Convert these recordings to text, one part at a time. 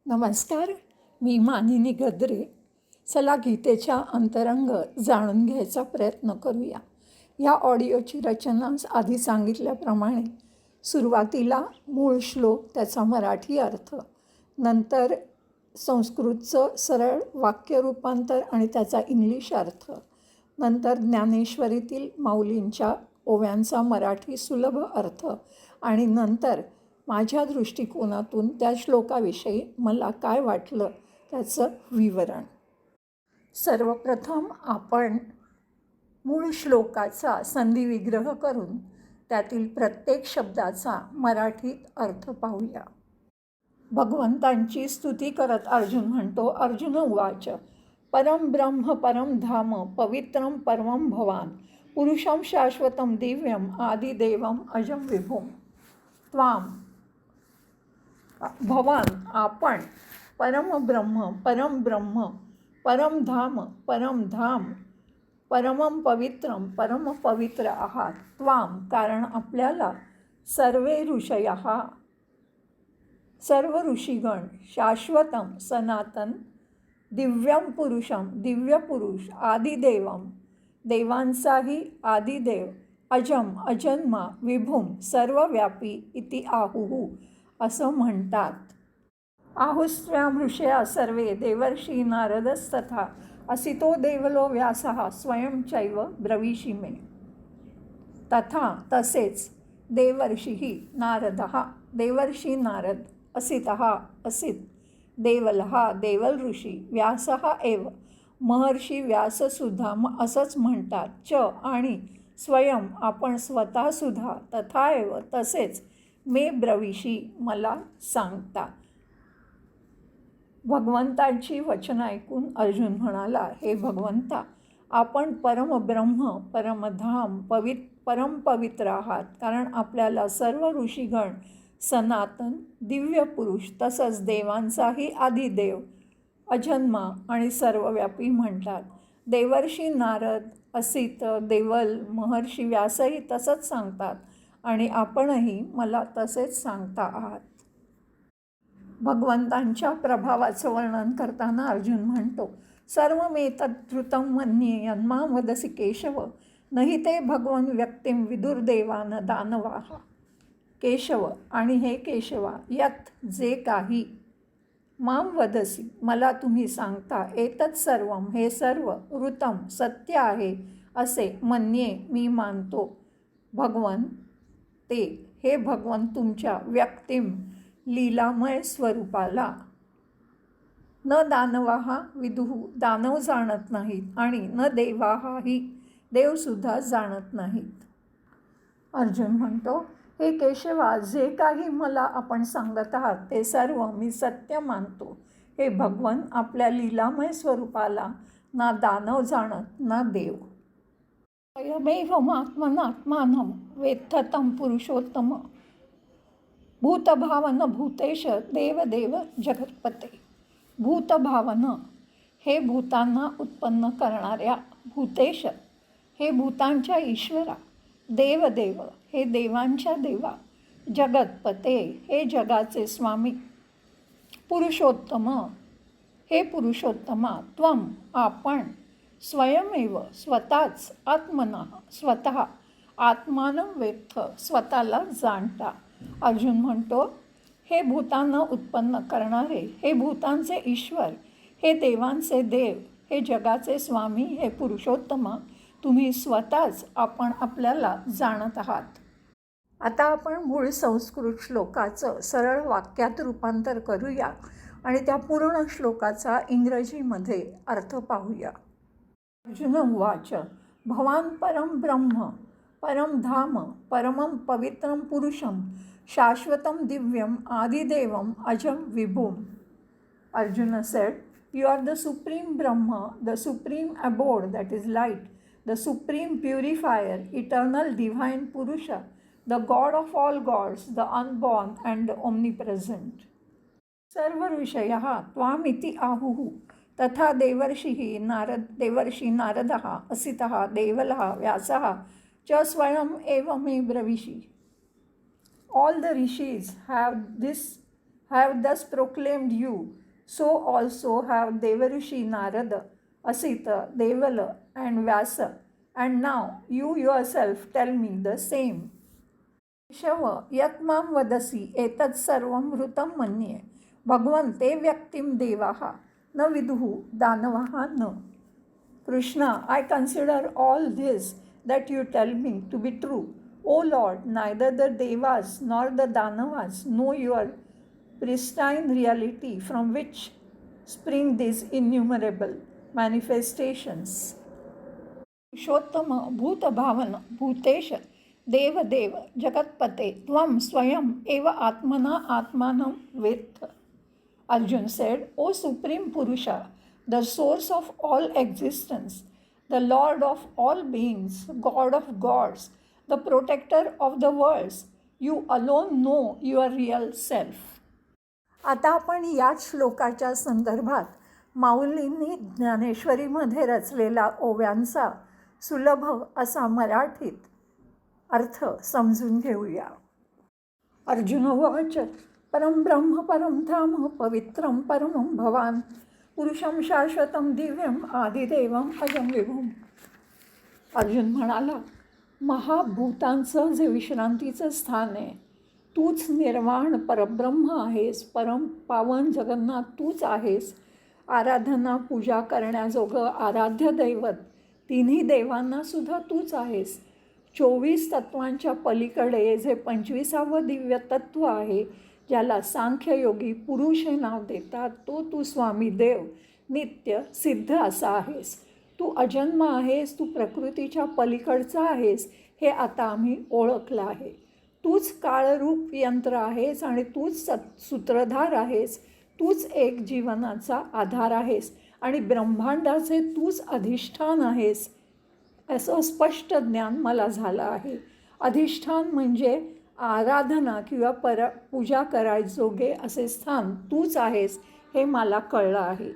नमस्कार, मी मानिनी गद्रे. चला गीतेच्या अंतरंग जाणून घ्यायचा प्रयत्न करूया. या ऑडिओची रचना आधी सांगितल्याप्रमाणे सुरुवातीला मूळ श्लोक, त्याचा मराठी अर्थ, नंतर संस्कृतचं सरळ वाक्य रूपांतर आणि त्याचा इंग्लिश अर्थ, नंतर ज्ञानेश्वरीतील माऊलींच्या ओव्यांचा मराठी सुलभ अर्थ आणि नंतर माझ्या दृष्टिकोनातून त्या श्लोकाविषयी मला काय वाटलं त्याचं विवरण. सर्वप्रथम आपण मूळ श्लोकाचा संधिविग्रह करून त्यातील प्रत्येक शब्दाचा मराठीत अर्थ पाहूया. भगवंतांची स्तुती करत अर्जुन म्हणतो, अर्जुन उवाच, परम ब्रह्म परम धाम पवित्रम परमं भवान पुरुषं शाश्वतं दिव्यम आदिदेवम अजम विभुम त्वाम. भवान आपण, परमब्रह्म परमब्रह्म, परमधाम परमधाम, परमं पवित्रम परमपवित्र आहात. त्वाम कारण आपल्याला सर्वे ऋषयः सर्व ऋषीगण, शाश्वतम सनातन, दिव्यम पुरुषम दिव्यपुरुष, आदिदेवम देवांचाही आदिदेव, अजम अजन्मा, विभुम सर्वव्यापी इति आहुः असं म्हणतात. आहुस्त्र्यां ऋषया सर्वे देवर्षी नारदस्तथा असितो देवलो व्यासः स्वयं चैव ब्रवीषि मे. तथा तसेच देवर्षिः नारदः देवर्षी नारद, असितः असित, देवलः देवल ऋषी, व्यासः एव महर्षी व्याससुद्धा असंच म्हणतात. च आणि स्वयं आपण स्वतःसुद्धा, तथा एव तसेच, मे ब्रवीषी मला सांगता. भगवंतांची वचन ऐकून अर्जुन म्हणाला, हे भगवंता, आपण परमब्रह्म परमधाम परमपवित्र आहात, कारण आपल्याला सर्व ऋषीगण, सनातन, दिव्य पुरुष तसंच देवांचाही आदिदेव, अजन्मा आणि सर्वव्यापी म्हणतात. देवर्षी नारद, असित, देवल, महर्षी व्यासही तसंच सांगतात आणि आपणही मला तसेच सांगता आहात. भगवंतांच्या प्रभावाचं वर्णन करताना अर्जुन म्हणतो, सर्वमेतद्धृतं मन्ये यन्मां वदसि केशव, नहि ते भगवन् व्यक्तिं विदुर्देवान दानवाः. केशव आणि हे केशवा, यत जे काही, मां वदसी मला तुम्ही सांगता, एतत् सर्वं हे सर्व, ऋतं सत्य आहे, असे मन्ये मी मानतो, भगवन ते हे भगवन तुमच्या व्यक्तिम लीलामय स्वरूपाला, न दानवाः विदुः दानव जाणत नाहीत आणि न देवाही देवसुद्धा जाणत नाहीत. अर्जुन म्हणतो, हे केशवा, जे काही मला आपण सांगत आहात ते सर्व मी सत्य मानतो. हे भगवन आपल्या लीलामय स्वरूपाला ना दानव जाणत ना देव. अयमेवमात्मनात्मानं वेत्थ तं पुरुषोत्तम भूतभावन भूतेश देवदेव जगत्पते. भूतभावन हे भूतांना उत्पन्न करणाऱ्या, भूतेश हे भूतांच्या ईश्वरा, देवदेव हे देवांच्या देवा, जगत्पते हे जगाचे स्वामी, पुरुषोत्तम हे पुरुषोत्तमा, त्वम आपण, स्वयमेव स्वतःच, आत्मना स्वतः, आत्मानं वेत्थ स्वतःला जाणता. अर्जुन म्हणतो, हे भूतांना उत्पन्न करणारे, हे भूतांचे ईश्वर, हे देवांचे देव, हे जगाचे स्वामी, हे पुरुषोत्तमा, तुम्ही स्वतःच आपण आपल्याला जाणत आहात. आता आपण मूळ संस्कृत श्लोकाचं सरळ वाक्यात रूपांतर करूया आणि त्या पूर्ण श्लोकाचा इंग्रजीमध्ये अर्थ पाहूया. अर्जुन उवाच, भवान परम ब्रह्म परम धाम परमं पवित्रं पुरुषं शाश्वतं दिव्यम आदिदेवम अजम विभुम. Arjuna said, you are the supreme Brahma, the supreme abode, that is light, the supreme purifier, eternal divine Purusha, the God of all gods, the unborn and the omnipresent. सर्व ऋषयः त्वामिति आहुः तथा देवर्षि नारदः असितः देवलः व्यासः च स्वयं एव मे ब्रवीषि. All the rishis have this have thus proclaimed you, so also have Devarishi Narada, Asita, Devala, and Vyasa, and now you yourself tell me the same. Keshav यत् मां वदसि एतत् सर्वं ऋतं मन्ये भगवन् ते व्यक्तिं देवाः न विदुः दानवाः न. Krishna, I consider all this that you tell me to be true. O Lord, neither the Devas nor the Danavas know your pristine reality from which spring these innumerable manifestations. Purushottam भूतभावन Bhutesh देवदेव जगत्पते त्वं स्वयं एव आत्मना आत्मानं वेत्थ. Arjun said, O Supreme Purusha, the source of all existence, the Lord of all beings, God of gods, the protector of the worlds, you alone know your real self. आता आपण याच श्लोकाच्या संदर्भात माऊलींनी ज्ञानेश्वरीमध्ये रचलेला ओव्यांचा सुलभ असा मराठीत अर्थ समजून घेऊया. अर्जुन उवाच परम ब्रह्म परम धाम पवित्रम परमं भवान पुरुषं शाश्वतं दिव्यम आदिदेवम अजं विभुम. अर्जुन म्हणाला, महाभूतांचं जे विश्रांतीचं स्थान आहे, तूच निर्वाण परब्रह्म आहेस, परम पावन जगन्नाथ तूच आहेस, आराधना पूजा करण्याजोगं आराध्य दैवत तिन्ही देवांना सुद्धा तूच आहेस. 24 तत्वांच्या पलीकडे जे 25वं दिव्य तत्व आहे, ज्याला सांख्ययोगी पुरुष हे नाव देतात, तो तू स्वामी देव नित्य सिद्ध असा आहेस. तू अजन्म आहेस, तू प्रकृतीच्या पलीकडचा आहेस, हे आता आम्ही ओळखलं आहे. तूच काळरूप यंत्र आहेस आणि तूच सूत्रधार आहेस. तूच एक जीवनाचा आधार आहेस आणि ब्रह्मांडाचे तूच अधिष्ठान आहेस, असं स्पष्ट ज्ञान मला झालं आहे. अधिष्ठान म्हणजे आराधना किंवा पूजा करायजोगे असे स्थान तूच आहेस हे मला कळलं आहे.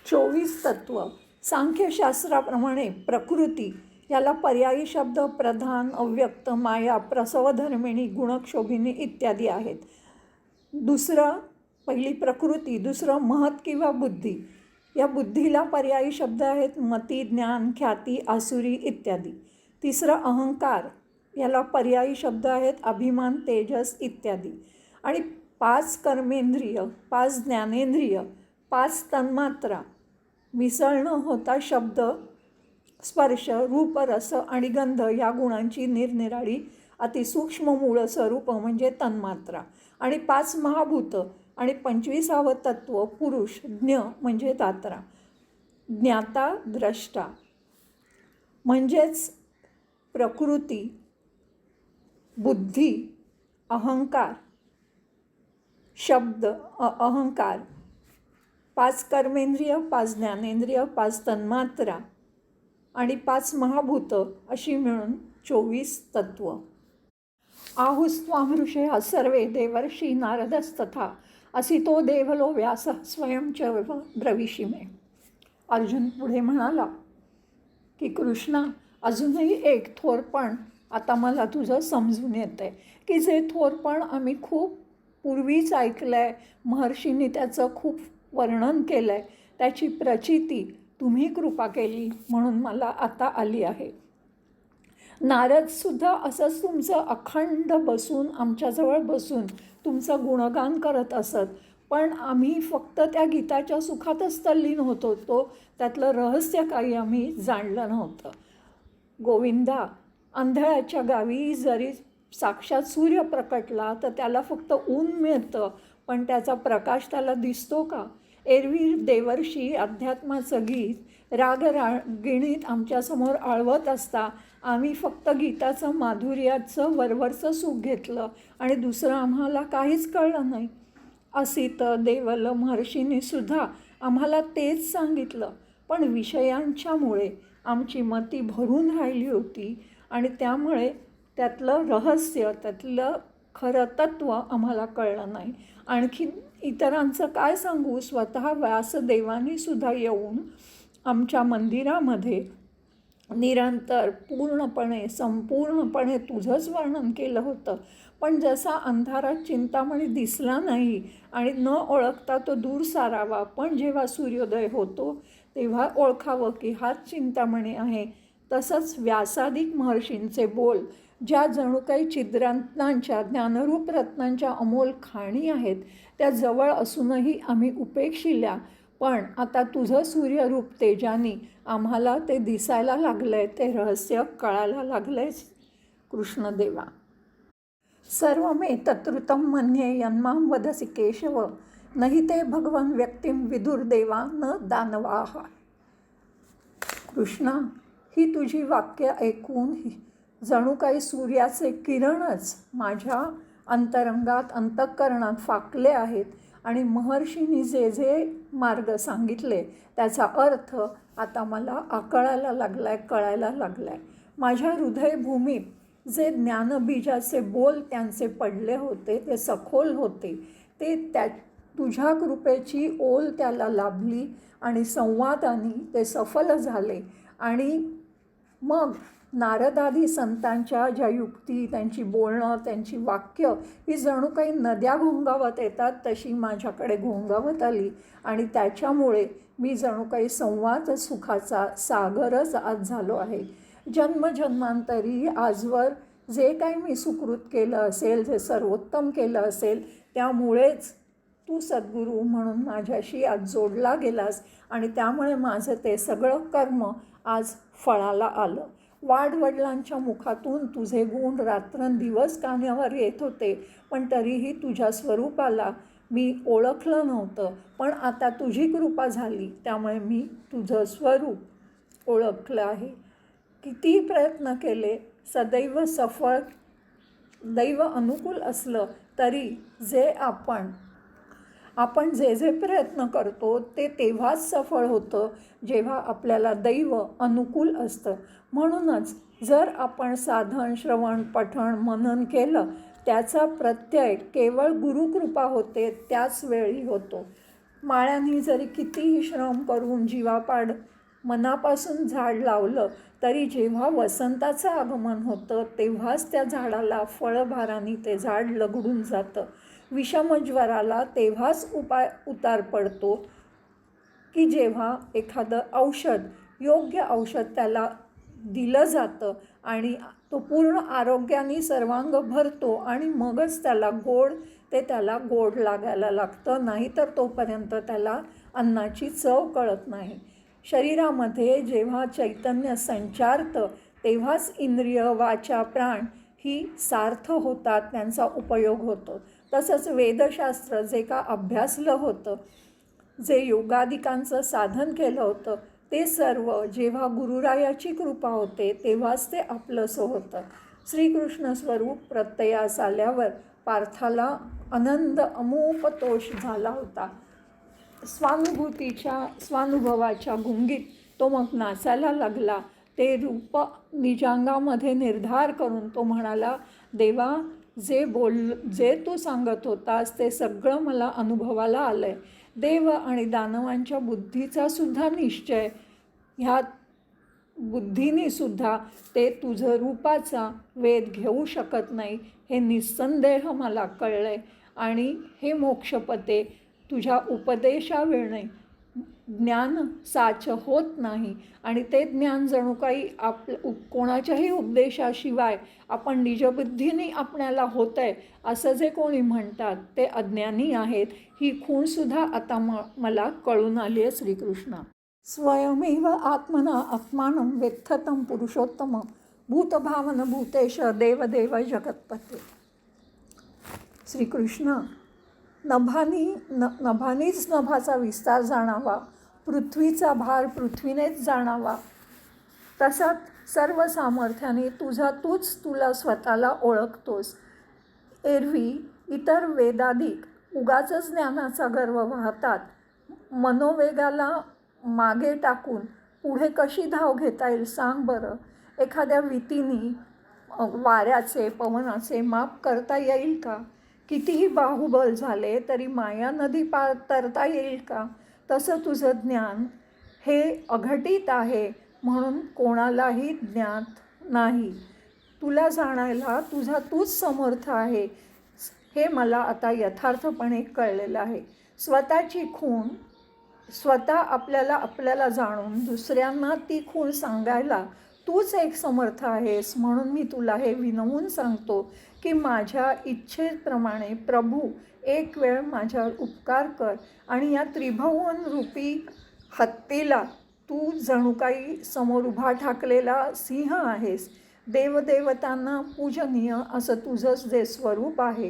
24 तत्व सांख्यशास्त्राप्रमाणे प्रकृती याला पर्यायी शब्द प्रधान, अव्यक्त, माया, प्रसवधर्मिणी, गुणक्षोभिनी इत्यादी आहेत. पहिली प्रकृती, दुसरं महत किंवा बुद्धी. या बुद्धीला पर्यायी शब्द आहेत मती, ज्ञान, ख्याती, आसुरी इत्यादी. तिसरं अहंकार, याला पर्यायी शब्द आहेत अभिमान, तेजस इत्यादी. आणि 5 कर्मेंद्रिय, 5 ज्ञानेंद्रिय, 5 तन्मात्रा मिसळणं होता शब्द, स्पर्श, रूप, रस आणि गंध या गुणांची निरनिराळी अतिसूक्ष्म मूळ स्वरूप म्हणजे तन्मात्रा. आणि 5 महाभूत आणि 25वं तत्व पुरुष, ज्ञ म्हणजे दात्रा. ज्ञाता, द्रष्टा म्हणजेच प्रकृती, बुद्धी, अहंकार, शब्द, अहंकार, 5 कर्मेंद्रिय, 5 ज्ञानेंद्रिय, 5 तन्मात्रा आणि 5 महाभूत अशी मिळून 24 तत्व. आहुस्त्वामृषे सर्वे देवर्षी नारदस्तथा असितो देवलो व्यास स्वयंच ब्रवीषिमे. अर्जुन पुढे म्हणाला की कृष्णा, अजूनही एक थोरपण आता मला तुझं समजून येतं आहे की जे थोरपण आम्ही खूप पूर्वीच ऐकलं आहे, महर्षींनी त्याचं खूप वर्णन केलं आहे, त्याची प्रचिती तुम्ही कृपा केली म्हणून मला आता आली आहे. नारदसुद्धा असंच तुमचं अखंड बसून आमच्याजवळ बसून तुमचं गुणगान करत असत, पण आम्ही फक्त त्या गीताच्या सुखातच तल्लीन होत होतो, त्यातलं रहस्य काही आम्ही जाणलं नव्हतं. गोविंदा, आंधळ्याच्या गावी जरी साक्षात सूर्य प्रकटला तर त्याला फक्त ऊन मिळतं, पण त्याचा प्रकाश त्याला दिसतो का? एरवी देवर्षी अध्यात्माचं गीत रागगिणीत आमच्यासमोर आळवत असता आम्ही फक्त गीताचं माधुर्याचं वरवरचं सुख घेतलं आणि दुसरं आम्हाला काहीच कळलं नाही. असित, देवल, महर्षींनीसुद्धा आम्हाला तेच सांगितलं, पण विषयांच्यामुळे आमची मती भरून राहिली होती आणि त्यामुळे त्यातलं रहस्य, त्यातलं खरं तत्त्व आम्हाला कळलं नाही. आणखी इतरांचं काय सांगू, स्वतः व्यासदेवानीसुद्धा येऊन आमच्या मंदिरामध्ये निरंतर पूर्णपणे संपूर्णपणे तुझंच वर्णन केलं होतं, पण जसा अंधारात चिंतामणी दिसला नाही आणि न ओळखता तो दूर सारावा, पण जेव्हा सूर्योदय होतो तेव्हा ओळखावं की हाच चिंतामणी आहे, तसंच व्यासादिक महर्षींचे बोल ज्या जणू काही छिद्ररत्नांच्या ज्ञानरूप रत्नांच्या अमोल खाणी आहेत, त्या जवळ असूनही आम्ही उपेक्षिल्या. पण आता तुझं सूर्यरूप तेजानी आम्हाला ते दिसायला लागलंय, ते रहस्य कळायला लागलंय कृष्णदेवा. सर्वमेतत्रुतं मन्ये यन्मां वदसि केशव, नहि ते भगवन् व्यक्तिं विदुर्देवा न दानवाः. कृष्णा, ही तुझी वाक्य ऐकून जणू काही सूर्याचे किरणच माझ्या अंतरंगात अंतःकरणात फाकले आहेत आणि महर्षींनी जे जे मार्ग सांगितले त्याचा अर्थ आता मला आकळायला लागलाय, कळायला लागलाय. माझ्या हृदयभूमीत जे ज्ञानबीजाचे बोल त्यांचे पडले होते ते सखोल होते, ते तुझ्या कृपेची ओल त्याला लाभली आणि संवादाने ते सफल झाले. आणि मग नारदादी संतांच्या ज्या युक्ती, त्यांची बोलणं, त्यांची वाक्य ही जणू काही नद्या घोंगावत येतात तशी माझ्याकडे घोंगावत आली आणि त्याच्यामुळे मी जणू काही संवाद सुखाचा सागरच आज झालो आहे. जन्मजन्मांतरी आजवर जे काही मी सुकृत केलं असेल, जे सर्वोत्तम केलं असेल, त्यामुळेच तू सद्गुरू म्हणून माझ्याशी आज जोडला गेलास आणि त्यामुळे माझं ते सगळं कर्म आज फळाला आलं. वाडवडिलांच्या मुखातून तुझे गुण रात्रंदिवस कानावर येत होते, पण तरीही तुझ्या स्वरूपाला मी ओळखलं नव्हतं. पण आता तुझी कृपा झाली त्यामुळे मी तुझं स्वरूप ओळखलं आहे. कितीही प्रयत्न केले, सदैव सफळ दैव अनुकूल असलं तरी जे आपण जे प्रयत्न करतो ते तेव्हाच सफळ होतं जेव्हा आपल्याला दैव अनुकूल असतं. म्हणूनच जर आपण साधन, श्रवण, पठण, मनन केलं, त्याचा प्रत्यय केवळ गुरुकृपा होते त्याच वेळी होतो. माळ्यांनी जरी कितीही श्रम करून जीवापाड मनापासून झाड लावलं तरी जेव्हा वसंताचं आगमन होतं तेव्हाच त्या झाडाला फळभाराने ते झाड लगडून जातं. विषमज्वराला तेव्हाच उतार पडतो की जेव्हा एखादं औषध, योग्य औषध त्याला दिलं जातं आणि तो पूर्ण आरोग्याने सर्वांग भरतो आणि मगच त्याला गोड लागायला लागतं, नाहीतर तोपर्यंत त्याला अन्नाची चव कळत नाही. शरीरामध्ये जेव्हा चैतन्य संचारतं तेव्हाच इंद्रिय, वाचा, प्राण ही सार्थ होतात, त्यांचा उपयोग होतो. तसंच वेदशास्त्र जे का अभ्यासलं होतं, जे योगादिकांचं साधन केलं होतं, ते सर्व जेव्हा गुरुरायाची कृपा होते तेव्हाच ते आपलंसं होतं. श्रीकृष्ण स्वरूप प्रत्ययास आल्यावर पार्थाला आनंद अमोपतोष झाला होता. स्वानुभवाच्या गुंगीत तो मग नाचायला लागला. ते रूप निजांगामध्ये निर्धार करून तो म्हणाला, देवा, जे तू सांगत होतास ते सगळं मला अनुभवाला आलं आहे. देव आणि दानवांच्या बुद्धीचा सुद्धा निश्चय, ह्या बुद्धीने सुद्धा ते तुझं रूपाचा वेध घेऊ शकत नाही, हे निस्संदेह मला कळलं आहे. आणि हे मोक्षपते, तुझ्या उपदेशावेळी ज्ञान साच होत नाही आणि ते ज्ञान जणू काही कोणाच्याही उपदेशाशिवाय आपण निजबुद्धीने आपल्याला होतं आहे असं जे कोणी म्हणतात ते अज्ञानी आहेत. ही खूणसुद्धा आता मला कळून आली आहे श्रीकृष्णा. स्वयमेव आत्मना आत्मानं वेत्थतं पुरुषोत्तम भूतभावन भूतेश देवदेव जगत्पते. श्रीकृष्ण, नभानीच नभाचा विस्तार जाणावा, पृथ्वीचा भार पृथ्वीनेच जाणावा, तसाच सर्व सामर्थ्याने तूच तुला स्वतःला ओळखतोस. एरवी इतर वेदाधिक उगाचच ज्ञानाचा गर्व वाहतात. मनोवेगाला मागे टाकून पुढे कशी धाव घेता येईल सांग बरं. एखाद्या वितीने वाऱ्याचे, पवनाचे माप करता येईल का? कितीही बाहुबल झाले तरी माया नदी पार तरता येईल का? तसं तुझं ज्ञान हे अघटित आहे म्हणून कोणालाही ज्ञात नाही. तुला जाणायला तूच समर्थ आहे हे मला आता यथार्थपणे कळलेलं आहे. स्वतःची खूण स्वतः आपल्याला जाणून दुसऱ्यांना ती खूण सांगायला तूच एक समर्थ आहेस. म्हणून मी तुला हे विनवून सांगतो की माझ्या इच्छेप्रमाणे प्रभू एक वेळ माझ्यावर उपकार कर आणि या त्रिभुवन रूपी हत्तीला तू जणू काही समोर उभा ठाकलेला सिंह आहेस. देवदेवतांना पूजनीय असं तुझं जे स्वरूप आहे,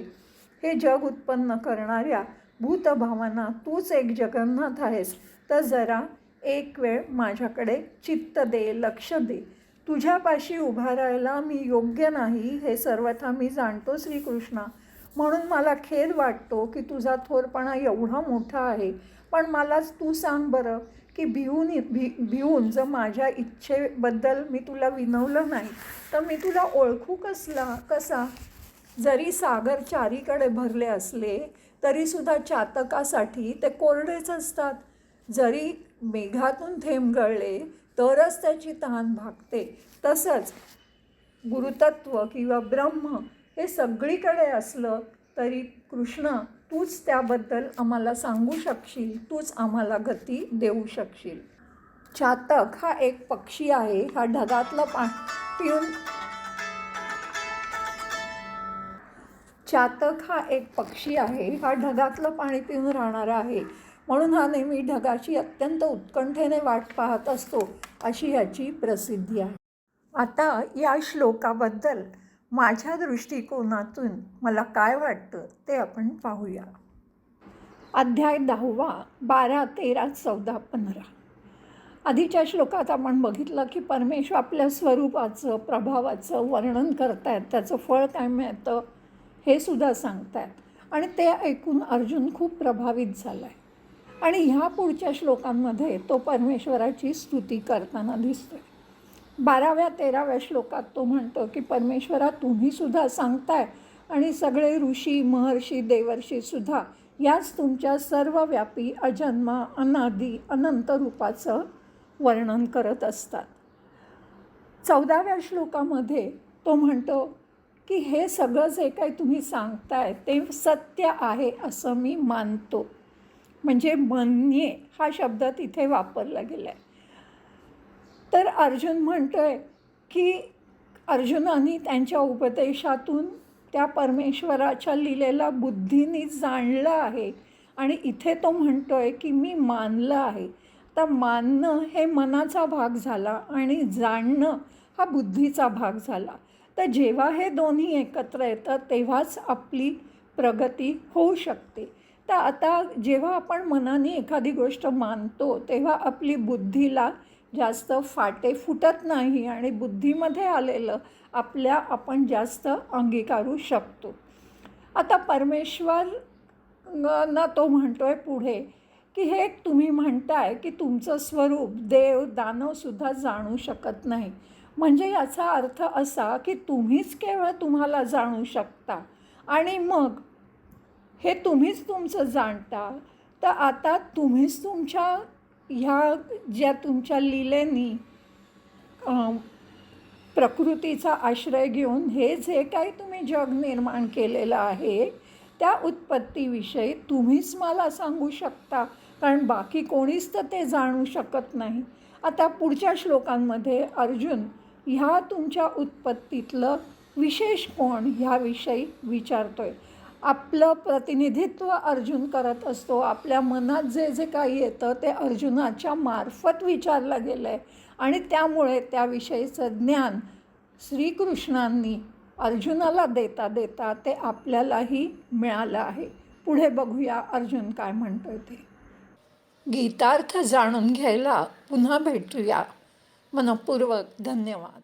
हे जग उत्पन्न करणाऱ्या भूतभावांना तूच एक जगन्नाथ आहेस. तर जरा एक वेळ माझ्याकडे चित्त दे, लक्ष दे. तुझ्यापाशी उभा राहायला मी योग्य नाही हे सर्वथा मी जाणतो श्रीकृष्णा. म्हणून मला खेद वाटतो की तुझा थोरपणा एवढा मोठा आहे. पण मलाच तू सांग बरं की भिवून जर माझ्या इच्छेबद्दल मी तुला विनवलं नाही तर मी तुला ओळखू कसा? जरी सागर चारीकडे भरले असले तरीसुद्धा चातकासाठी ते कोरडेच असतात. जरी मेघातून थेंब गळले तरच त्याची तहान भागते. तसंच गुरुतत्व किंवा ब्रह्म हे सगळीकडे असलं तरी कृष्ण तूच त्याबद्दल आम्हाला सांगू शकशील, तूच आम्हाला गती देऊ शकशील. चातक हा एक पक्षी आहे. हा ढगातलं पिऊन चातक हा एक पक्षी आहे. हा ढगातलं पाणी पिऊन राहणारा आहे. म्हणून हा नेहमी ढगाची अत्यंत उत्कंठेने वाट पाहत असतो, अशी ह्याची प्रसिद्धी आहे. आता या श्लोकाबद्दल माझ्या दृष्टिकोनातून मला काय वाटतं ते आपण पाहूया. अध्याय 10, 12, 13, 14, 15. आधीच्या श्लोकात आपण बघितलं की परमेश्वर आपल्या स्वरूपाचं, प्रभावाचं वर्णन करतायत. त्याचं फळ काय मिळतं हे सुद्धा सांगतायत आणि ते ऐकून अर्जुन खूप प्रभावित झाला आहे. आणि ह्या पुढच्या श्लोकांमध्ये तो परमेश्वराची स्तुती करताना दिसतोय. 12व्या 13व्या श्लोकात तो म्हणतो की परमेश्वरा तुम्हीसुद्धा सांगताय आणि सगळे ऋषी, महर्षी, देवर्षीसुद्धा याच तुमच्या सर्वव्यापी, अजन्मा, अनादी, अनंत रूपाचं वर्णन करत असतात. 14व्या श्लोकामध्ये तो म्हणतो की हे सगळं जे काही तुम्ही सांगताय ते सत्य आहे असं मी मानतो. म्हणजे मन्ये हा शब्द तिथे वापरला गेला आहे. तर अर्जुन म्हणतोय की अर्जुनाने त्यांच्या उपदेशातून त्या परमेश्वराच्या लीलेला बुद्धीने जाणलं आहे आणि इथे तो म्हणतोय की मी मानलं आहे. तर मानणं हे मनाचा भाग झाला आणि जाणणं हा बुद्धीचा भाग झाला. तर जेव्हा हे दोन्ही एकत्र येतं तेव्हाच आपली प्रगती होऊ शकते. तर आता जेव्हा आपण मनाने एखादी गोष्ट मानतो तेव्हा आपली बुद्धीला जास्त फाटे फुटत नाही आणि बुद्धीमध्ये आलेलं आपण जास्त अंगीकारू शकतो. आता परमेश्वर ना तो म्हणतोय पुढे की हे तुम्ही म्हणताय की तुमचं स्वरूप देव दानवसुद्धा जाणू शकत नाही. म्हणजे याचा अर्थ असा की तुम्हीच केवळ तुम्हाला जाणू शकता आणि मग हे तुम्हीच तुमचं जाणता. तर आता तुम्हीच तुमच्या ह्या ज्या तुमच्या लीलेनी प्रकृतीचा आश्रय घेऊन हे जे काही तुम्ही जग निर्माण केलेलं आहे त्या उत्पत्तीविषयी तुम्हीच मला सांगू शकता, कारण बाकी कोणीच तर ते जाणू शकत नाही. आता पुढच्या श्लोकांमध्ये अर्जुन ह्या तुमच्या उत्पत्तीतलं विशेष कोण ह्याविषयी विचारतोय. आपलं प्रतिनिधित्व अर्जुन करत असतो. आपल्या मनात जे जे काही येतं ते अर्जुनाच्या मार्फत विचारलं गेलं आहे आणि त्यामुळे त्याविषयीचं ज्ञान श्रीकृष्णांनी अर्जुनाला देता देता ते आपल्यालाही मिळालं आहे. पुढे बघूया अर्जुन काय म्हणतोय ते. गीतार्थ जाणून घ्यायला पुन्हा भेटूया. मनःपूर्वक धन्यवाद.